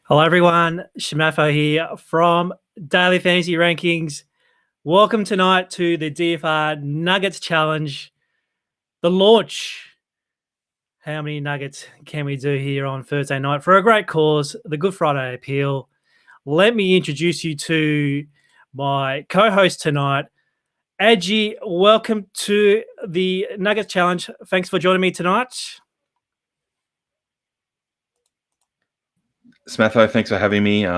Hello, everyone. Shmafo here from Daily Fantasy Rankings. Welcome tonight to the DFR Nuggets Challenge, the launch. How many nuggets can we do here on Thursday night for a great cause, the Good Friday Appeal? Let me introduce you to my co-host tonight, Adji. Welcome to the Nuggets Challenge. Thanks for joining me tonight. Smatho, thanks for having me.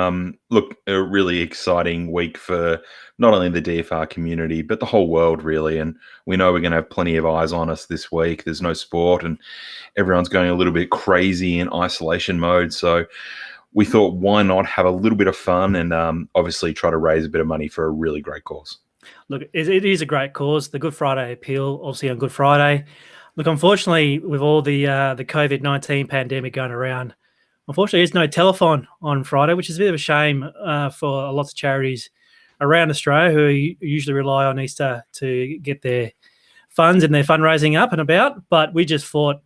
Look, a really exciting week for not only the DFR community, but the whole world, really. And we know we're going to have plenty of eyes on us this week. There's no sport, and everyone's going a little bit crazy in isolation mode. So we thought, why not have a little bit of fun and obviously try to raise a bit of money for a really great cause. Look, it is a great cause, the Good Friday Appeal, obviously on Good Friday. Look, unfortunately, with all the COVID-19 pandemic going around, unfortunately, there's no telethon on Friday, which is a bit of a shame for lots of charities around Australia who usually rely on Easter to get their funds and their fundraising up and about. But we just thought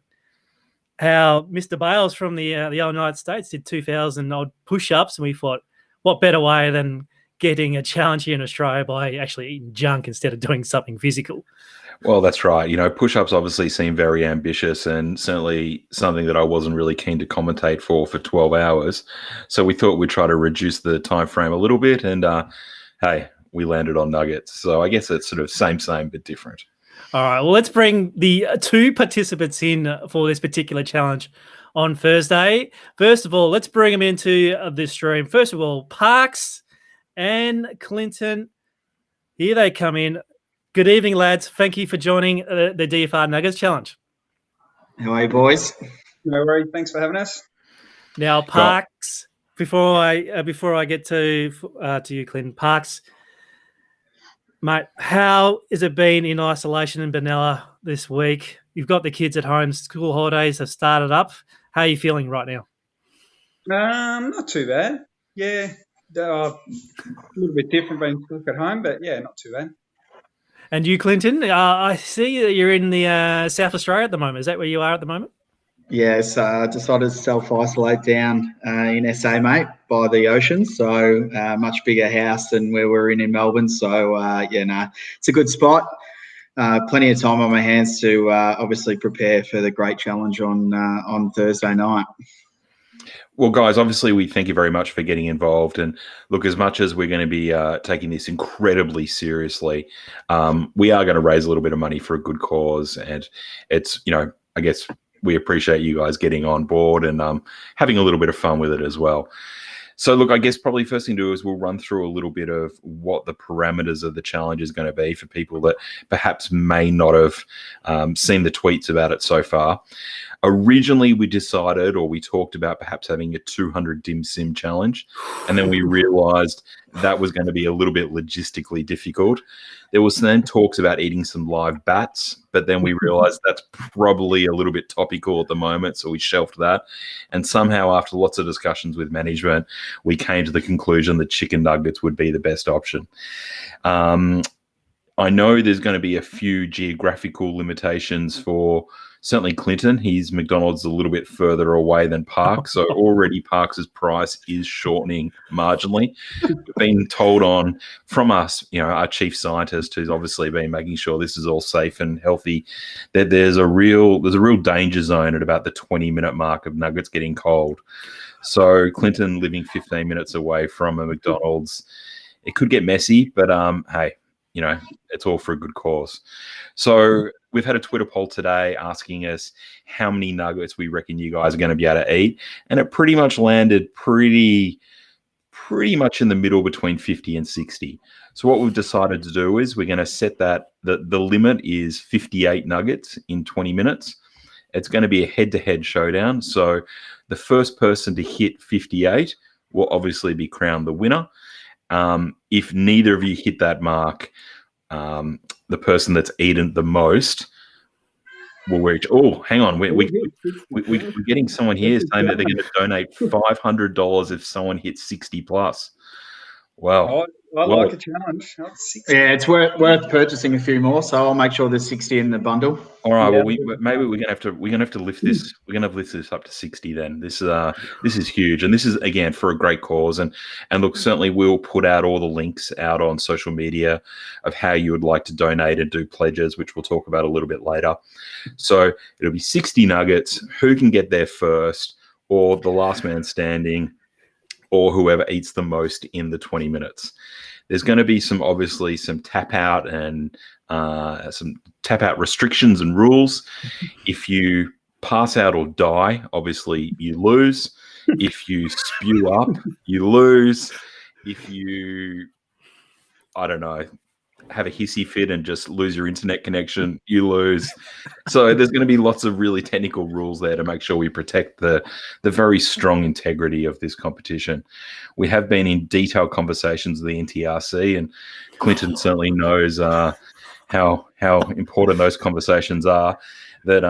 how Mr. Bales from the United States did 2,000 odd push-ups, and we thought, what better way than getting a challenge here in Australia by actually eating junk instead of doing something physical. Well, that's right. You know, push-ups obviously seem very ambitious and certainly something that I wasn't really keen to commentate for 12 hours. So we thought we'd try to reduce the time frame a little bit, and hey, we landed on nuggets. So I guess it's sort of same, but different. All right, well, let's bring the two participants in for this particular challenge on Thursday. First of all, let's bring them into the stream. First of all, Parks and Clinton, here they come in. Good evening, lads. Thank you for joining the DFR Nuggets Challenge. How are you, boys? No worries. Thanks for having us. Now, Parks, before I get to you, Clinton, Parks, mate, how has it been in isolation in Benalla this week? You've got the kids at home. School holidays have started up. How are you feeling right now? Not too bad. Yeah, a little bit different being stuck at home, but yeah, not too bad. And you, Clinton, I see that you're in the South Australia at the moment. Is that where you are at the moment? Yes, I decided to self-isolate down in SA, mate, by the ocean. So much bigger house than where we're in Melbourne. So, it's a good spot. Plenty of time on my hands to obviously prepare for the great challenge on Thursday night. Well, guys, obviously we thank you very much for getting involved. And look, as much as we're going to be taking this incredibly seriously, we are going to raise a little bit of money for a good cause. And it's, I guess we appreciate you guys getting on board and having a little bit of fun with it as well. So, look, I guess probably first thing to do is we'll run through a little bit of what the parameters of the challenge is going to be for people that perhaps may not have seen the tweets about it so far. Originally, we decided, or we talked about perhaps having a 200 dim sim challenge, and then we realized that was going to be a little bit logistically difficult. There was then talks about eating some live bats, but then we realized that's probably a little bit topical at the moment, so we shelved that. And somehow, after lots of discussions with management, we came to the conclusion that chicken nuggets would be the best option. I know there's going to be a few geographical limitations for certainly Clinton. His McDonald's a little bit further away than Parks, so already Parks's price is shortening marginally. We've been told from us, our chief scientist, who's obviously been making sure this is all safe and healthy, that there's a real danger zone at about the 20-minute mark of nuggets getting cold. So Clinton living 15 minutes away from a McDonald's, it could get messy, but hey, it's all for a good cause. So we've had a Twitter poll today asking us how many nuggets we reckon you guys are going to be able to eat. And it pretty much landed pretty much in the middle between 50 and 60. So what we've decided to do is we're going to set that, the limit is 58 nuggets in 20 minutes. It's going to be a head-to-head showdown. So the first person to hit 58 will obviously be crowned the winner. If neither of you hit that mark, the person that's eaten the most will reach. Oh, hang on, we're getting someone here saying that they're going to donate $500 if someone hits 60 plus. Wow. I like a challenge. That's 60. Yeah, it's worth purchasing a few more, so I'll make sure there's 60 in the bundle. All right. Yeah, Well, maybe we're gonna have to lift this. We're gonna lift this up to 60. Then this is huge, and this is again for a great cause. And look, certainly we'll put out all the links out on social media of how you would like to donate and do pledges, which we'll talk about a little bit later. So it'll be 60 nuggets. Who can get there first, or the last man standing, or whoever eats the most in the 20 minutes. There's going to be some tap out and some tap out restrictions and rules. If you pass out or die, obviously you lose. If you spew up, you lose. If you, I don't know, have a hissy fit and just lose your internet connection, you lose. So there's going to be lots of really technical rules there to make sure we protect the very strong integrity of this competition. We have been in detailed conversations with the NTRC, and Clinton certainly knows how important those conversations are. That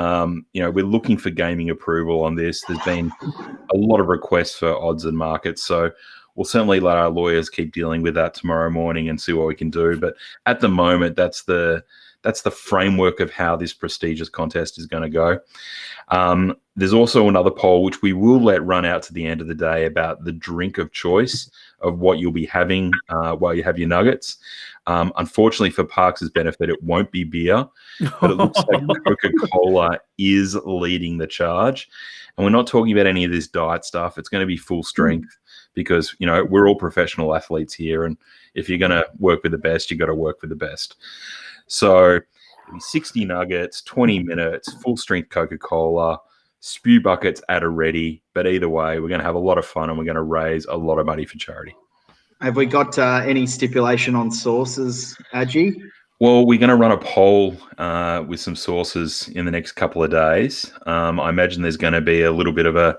we're looking for gaming approval on this. There's been a lot of requests for odds and markets, so we'll certainly let our lawyers keep dealing with that tomorrow morning and see what we can do. But at the moment, that's the framework of how this prestigious contest is going to go. There's also another poll, which we will let run out to the end of the day, about the drink of choice of what you'll be having while you have your nuggets. Unfortunately, for Parks' benefit, it won't be beer, but it looks like Coca-Cola is leading the charge. And we're not talking about any of this diet stuff. It's going to be full strength, because we're all professional athletes here, and if you're going to work with the best, you got to work with the best. So it'll be 60 nuggets, 20 minutes, full strength Coca-Cola, spew buckets at a ready. But either way, we're going to have a lot of fun, and we're going to raise a lot of money for charity. Have we got any stipulation on sources, Adji? Well, we're going to run a poll with some sources in the next couple of days. I imagine there's going to be a little bit of a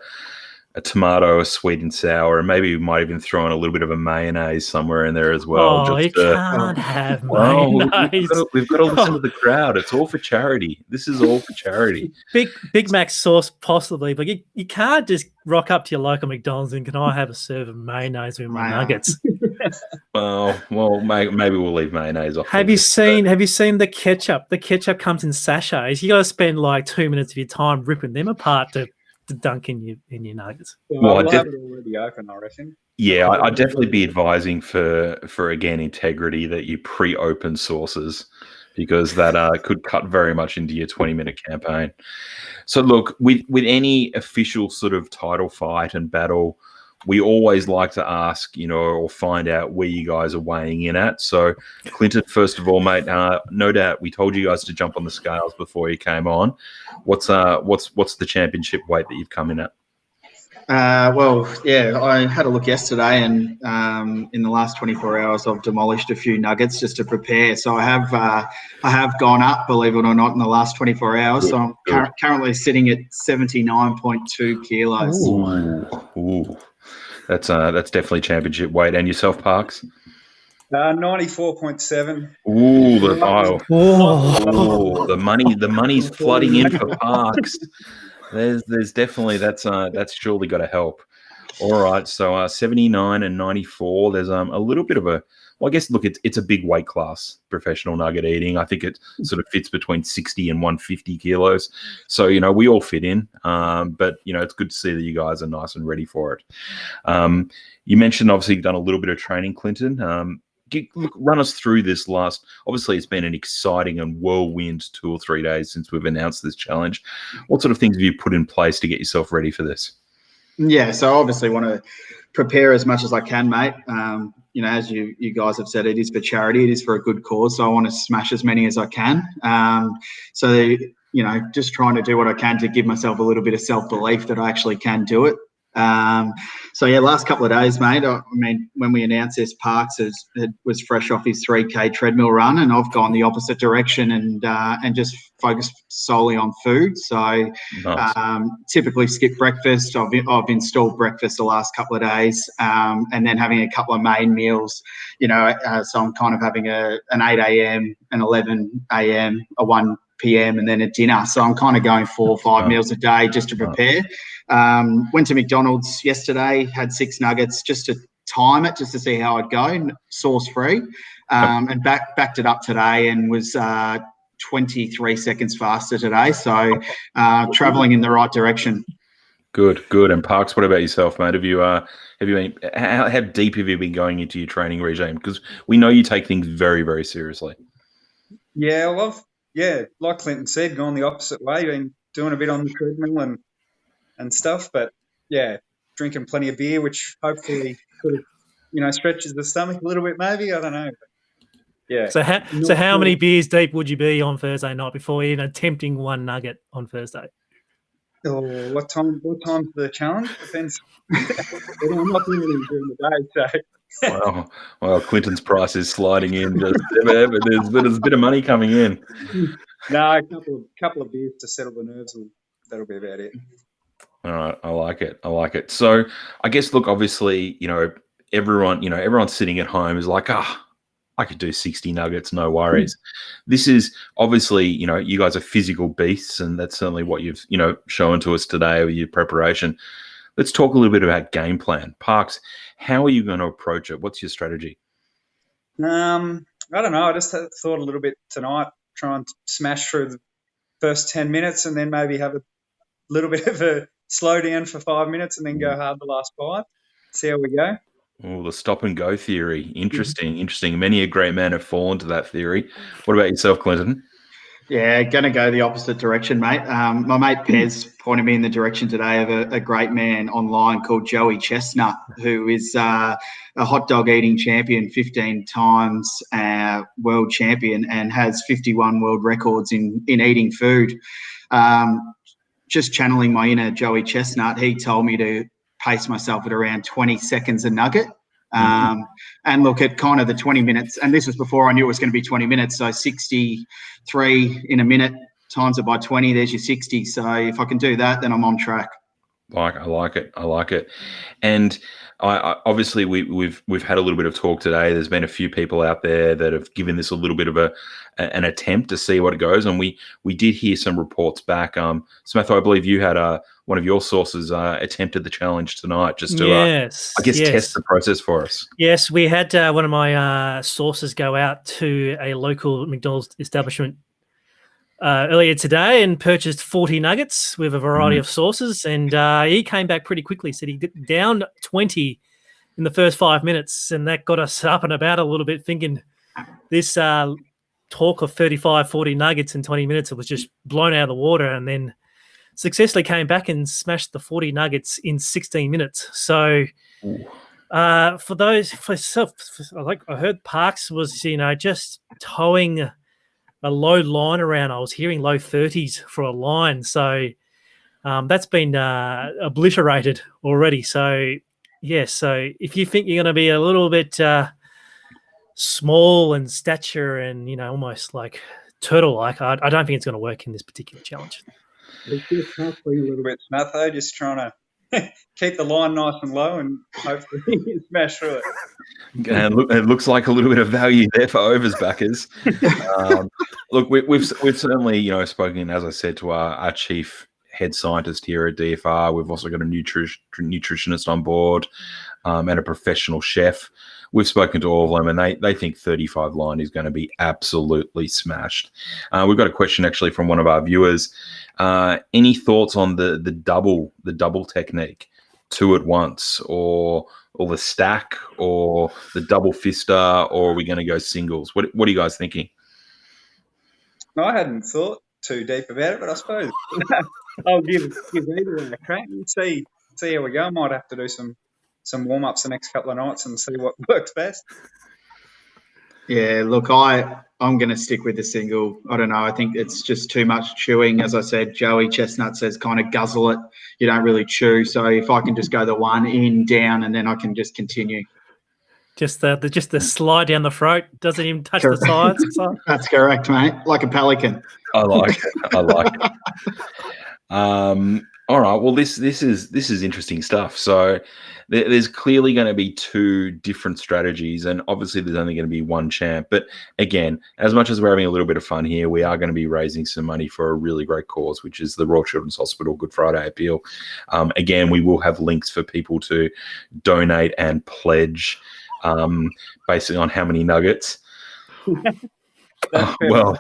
tomato, a sweet and sour, and maybe we might even throw in a little bit of a mayonnaise somewhere in there as well. Oh, you can't have mayonnaise. We've got to listen to the crowd. It's all for charity. This is all for charity. Big Mac sauce, possibly, but you can't just rock up to your local McDonald's and, can I have a serve of mayonnaise with my nuggets? Well, maybe we'll leave mayonnaise off. Have you seen the ketchup? The ketchup comes in sachets. You got to spend like 2 minutes of your time ripping them apart to dunk in your nuggets. Well, I'll have it already open, I reckon. Yeah, I'd definitely be advising for again integrity that you pre-open sources, because that could cut very much into your 20-minute campaign. So look, with any official sort of title fight and battle, we always like to ask, or find out where you guys are weighing in at. So, Clinton, first of all, mate, no doubt we told you guys to jump on the scales before you came on. What's the championship weight that you've come in at? Well, yeah, I had a look yesterday, and in the last 24 hours, I've demolished a few nuggets just to prepare. So I have gone up, believe it or not, in the last 24 hours. Good, so I'm currently sitting at 79.2 kilos. Ooh. That's definitely championship weight. And yourself, Parks? 94.7. Ooh, the money's flooding in for Parks. There's definitely that's surely got to help. All right, so 79 and 94. There's a little bit of a. Well, I guess look, it's a big weight class, professional nugget eating. I think it sort of fits between 60 and 150 kilos. So we all fit in. But it's good to see that you guys are nice and ready for it. You mentioned obviously you've done a little bit of training, Clinton. Run us through this last. Obviously, it's been an exciting and whirlwind 2 or 3 days since we've announced this challenge. What sort of things have you put in place to get yourself ready for this? Yeah, so I obviously want to prepare as much as I can, mate. As you guys have said, it is for charity. It is for a good cause. So I want to smash as many as I can. Just trying to do what I can to give myself a little bit of self-belief that I actually can do it. Last couple of days, mate, when we announced this, Parks was fresh off his 3K treadmill run, and I've gone the opposite direction and just focused solely on food. So nice. Typically skip breakfast. I've installed breakfast the last couple of days, and then having a couple of main meals, so I'm kind of having an 8 a.m., an 11 a.m., a 1 p.m. and then a dinner. So I'm kind of going 4 or 5 meals a day just to prepare. Went to McDonald's yesterday, had 6 nuggets just to time it just to see how I'd go, source free, and backed it up today and was 23 seconds faster today. So traveling in the right direction. Good. And Parks, what about yourself, mate? Have you been how deep have you been going into your training regime? Because we know you take things very, very seriously. Yeah, well, like Clinton said, gone the opposite way. Been doing a bit on the treadmill and stuff, but drinking plenty of beer, which hopefully sort of stretches the stomach a little bit. Maybe, I don't know. But, So how many beers deep would you be on Thursday night before even attempting one nugget on Thursday? Oh, what time's the challenge? Depends. I'm not doing anything during the day, so. Well, Clinton's price is sliding in. There's a bit of money coming in. No, a couple of beers to settle the nerves. That'll be about it. All right, I like it. So I guess, look, obviously, everyone's sitting at home is like, I could do 60 nuggets, no worries. This is obviously, you guys are physical beasts, and that's certainly what you've, shown to us today with your preparation. Let's talk a little bit about game plan. Parks, how are you going to approach it? What's your strategy? I don't know. I just thought a little bit tonight, try and smash through the first 10 minutes and then maybe have a little bit of a slow down for 5 minutes and then go hard the last 5. See how we go. Oh, the stop and go theory. Interesting. Many a great man have fallen to that theory. What about yourself, Clinton? Yeah, going to go the opposite direction, mate. My mate Pez pointed me in the direction today of a great man online called Joey Chestnut, who is a hot dog eating champion, 15 times world champion, and has 51 world records in eating food. Just channeling my inner Joey Chestnut, he told me to pace myself at around 20 seconds a nugget. And look at kind of the 20 minutes, and this was before I knew it was going to be 20 minutes, so 63 in a minute, times it by 20, there's your 60. So if I can do that, then I'm on track. I like it. And I obviously we've had a little bit of talk today. There's been a few people out there that have given this a little bit of an attempt to see what it goes, and we did hear some reports back. Smetho, I believe you had one of your sources attempted the challenge tonight, just to test the process for us. Yes, we had one of my sources go out to a local McDonald's establishment earlier today and purchased 40 nuggets with a variety of sauces, and he came back pretty quickly. Said he down 20 in the first 5 minutes, and that got us up and about a little bit, thinking this talk of 35, 40 nuggets in 20 minutes, it was just blown out of the water, and then successfully came back and smashed the 40 nuggets in 16 minutes. So I heard Parks was, just towing a low line around. I was hearing low 30s for a line. So that's been obliterated already. So, so if you think you're going to be a little bit small in stature and, almost like turtle-like, I don't think it's going to work in this particular challenge. It's just hustling a little bit, Smatho, just trying to keep the line nice and low and hopefully smash through it. And it looks like a little bit of value there for overs backers. Look, we've certainly, spoken, as I said, to our chief head scientist here at DFR. We've also got a nutritionist on board and a professional chef. We've spoken to all of them, and they think 35 line is going to be absolutely smashed. We've got a question actually from one of our viewers. Any thoughts on the double technique, 2 at once, or the stack, or the double fister, or are we going to go singles? What are you guys thinking? I hadn't thought too deep about it, but I suppose I'll give either one a crack and see how we go. I might have to do some warm-ups the next couple of nights and see what works best. Yeah, look, I'm going to stick with the single. I don't know. I think it's just too much chewing. As I said, Joey Chestnut says kind of guzzle it. You don't really chew. So if I can just go the one in, down, and then I can just continue. Just the slide down the throat, doesn't even touch the sides. That's correct, mate. Like a pelican. I like it. All right. Well, this is interesting stuff. So there's clearly going to be two different strategies, and obviously there's only going to be one champ. But again, as much as we're having a little bit of fun here, we are going to be raising some money for a really great cause, which is the Royal Children's Hospital Good Friday Appeal. Again, we will have links for people to donate and pledge, based on how many nuggets. Well,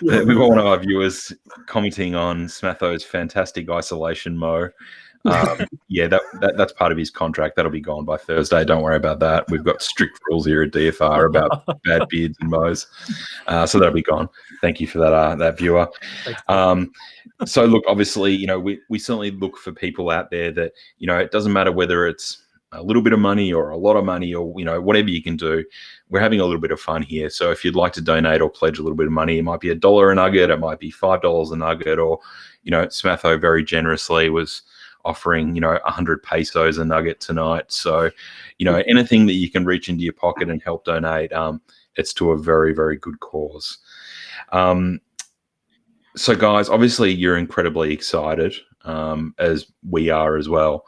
Yeah. we've got one of our viewers commenting on Smatho's fantastic isolation mo. Yeah, that's part of his contract. That'll be gone by Thursday. Don't worry about that. We've got strict rules here at DFR about bad beards and mows, so that'll be gone. Thank you for that viewer. So look, obviously, we certainly look for people out there that, it doesn't matter whether it's a little bit of money or a lot of money or, whatever you can do. We're having a little bit of fun here. So if you'd like to donate or pledge a little bit of money, it might be $1 a nugget, it might be $5 a nugget, or, Smatho very generously was offering, 100 pesos a nugget tonight. So, anything that you can reach into your pocket and help donate, it's to a very, very good cause. So guys, obviously you're incredibly excited, as we are as well.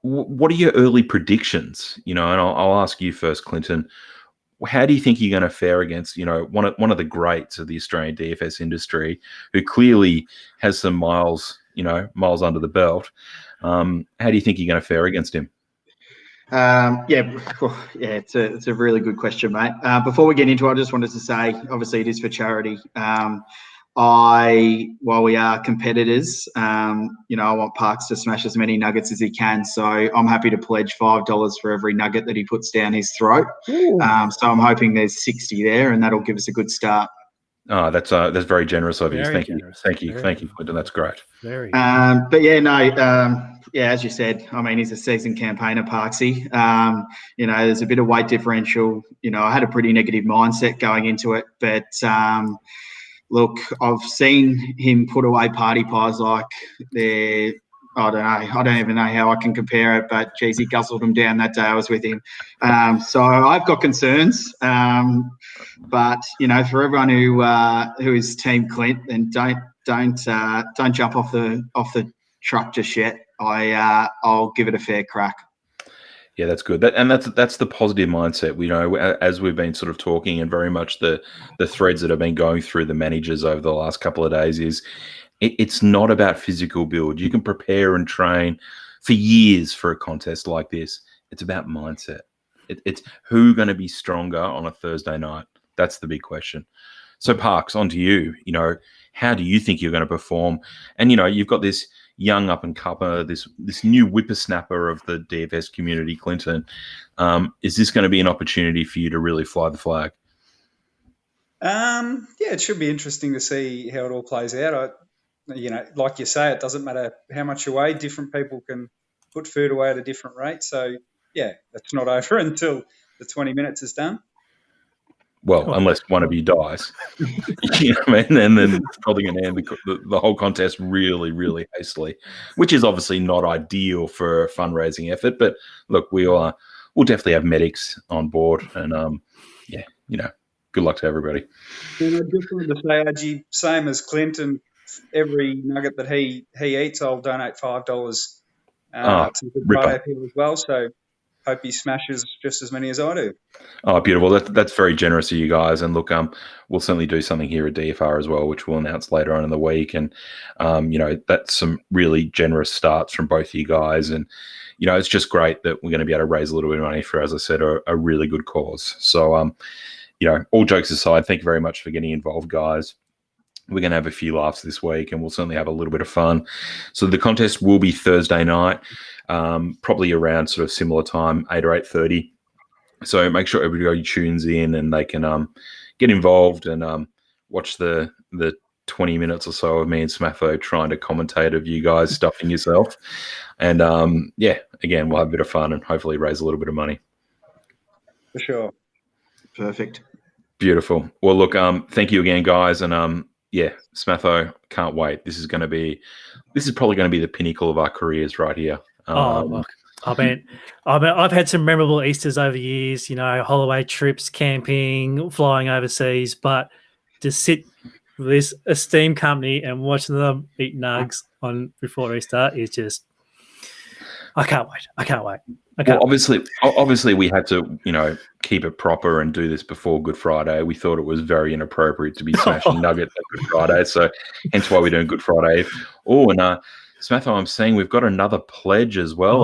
What are your early predictions? And I'll ask you first, Clinton. How do you think you're going to fare against, one of the greats of the Australian DFS industry, who clearly has some miles under the belt? How do you think you're going to fare against him? It's a really good question, mate. Before we get into it, I just wanted to say, obviously it is for charity. While we are competitors, I want Parks to smash as many nuggets as he can. So I'm happy to pledge $5 for every nugget that he puts down his throat. So I'm hoping there's 60 there, and that'll give us a good start. Oh, that's very generous of you. Thank you, Clinton. That's great. Very. As you said, I mean, he's a seasoned campaigner, Parksy. There's a bit of weight differential. I had a pretty negative mindset going into it, but look, I've seen him put away party pies like they're, I don't know. I don't even know how I can compare it, but geez, he guzzled them down that day I was with him. So I've got concerns. But for everyone who is Team Clint, then don't jump off the truck just yet. I'll give it a fair crack. Yeah, that's good. That's the positive mindset. As we've been sort of talking, and very much the threads that have been going through the managers over the last couple of days is it's not about physical build. You can prepare and train for years for a contest like this. It's about mindset. It's who's going to be stronger on a Thursday night. That's the big question. So Parks, on to you. How do you think you're going to perform? And you've got this young up and comer, this new whippersnapper of the DFS community, Clinton. Is this going to be an opportunity for you to really fly the flag? It should be interesting to see how it all plays out. Like you say, it doesn't matter how much you weigh. Different people can put food away at a different rate. So yeah, that's not over until the 20 minutes is done. Well, unless one of you dies, you know what I mean? And then probably going to end the whole contest really, really hastily, which is obviously not ideal for a fundraising effort. But look, we'll definitely have medics on board, and good luck to everybody. And I just wanted to say, Archie, same as Clinton, every nugget that he eats, I'll donate $5 to the Friday Appeal as well. So hope he smashes just as many as I do. Oh, beautiful. That's very generous of you guys. And look, we'll certainly do something here at DFR as well, which we'll announce later on in the week. And, that's some really generous starts from both of you guys. And, it's just great that we're going to be able to raise a little bit of money for, as I said, a really good cause. So, all jokes aside, thank you very much for getting involved, guys. We're going to have a few laughs this week, and we'll certainly have a little bit of fun. So the contest will be Thursday night, probably around sort of similar time, 8 or 8:30. So make sure everybody tunes in and they can get involved and watch the 20 minutes or so of me and Smatho trying to commentate of you guys stuffing yourself. And again, we'll have a bit of fun and hopefully raise a little bit of money. For sure. Perfect. Beautiful. Well, look, thank you again, guys. And Smatho, can't wait. This is probably going to be the pinnacle of our careers right here. Look, I've had some memorable Easters over the years, holiday trips, camping, flying overseas, but to sit with this esteemed company and watching them eat nugs on before Easter is just. I can't wait. Well, obviously, we had to, keep it proper and do this before Good Friday. We thought it was very inappropriate to be smashing nuggets at Good Friday, so hence why we're doing Good Friday. Oh, and Smatho, I'm seeing we've got another pledge as well.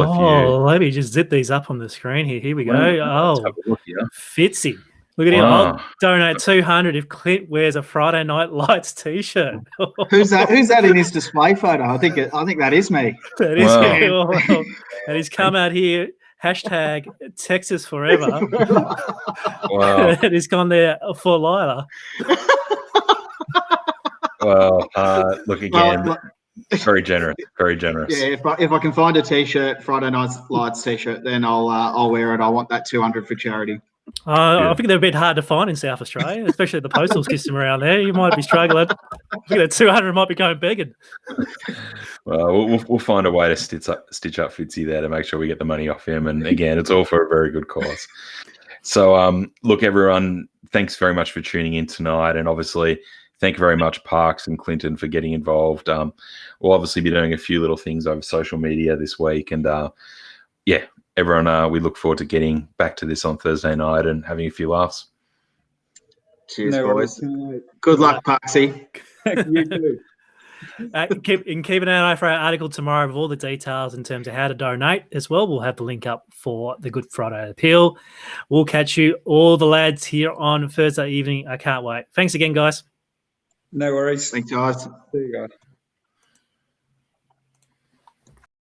Let me just zip these up on the screen here. Here we go. Let's have a look here. Fitzy. Look at him. I'll donate 200 if Clint wears a Friday Night Lights t-shirt. Who's that in his display photo? I think that is me. That is me. And he's come out here, hashtag Texas Forever. Wow. And he's gone there for Lila. Well, look again. Very generous. Yeah, if I can find a t-shirt, Friday Night Lights t-shirt, then I'll wear it. I want that 200 for charity. I think they're a bit hard to find in South Australia, especially the postal system around there. You might be struggling. I think that 200 might be going begging. Well, we'll find a way to stitch up Fitzy there to make sure we get the money off him. And again, it's all for a very good cause. So, look, everyone, thanks very much for tuning in tonight. And obviously, thank you very much, Parks and Clinton, for getting involved. We'll obviously be doing a few little things over social media this week. And everyone, we look forward to getting back to this on Thursday night and having a few laughs. Cheers, boys. Good luck, Parksy. You too. Keep an eye out for our article tomorrow with all the details in terms of how to donate as well. We'll have the link up for the Good Friday appeal. We'll catch you, all the lads, here on Thursday evening. I can't wait. Thanks again, guys. No worries. Thanks, guys. See you guys.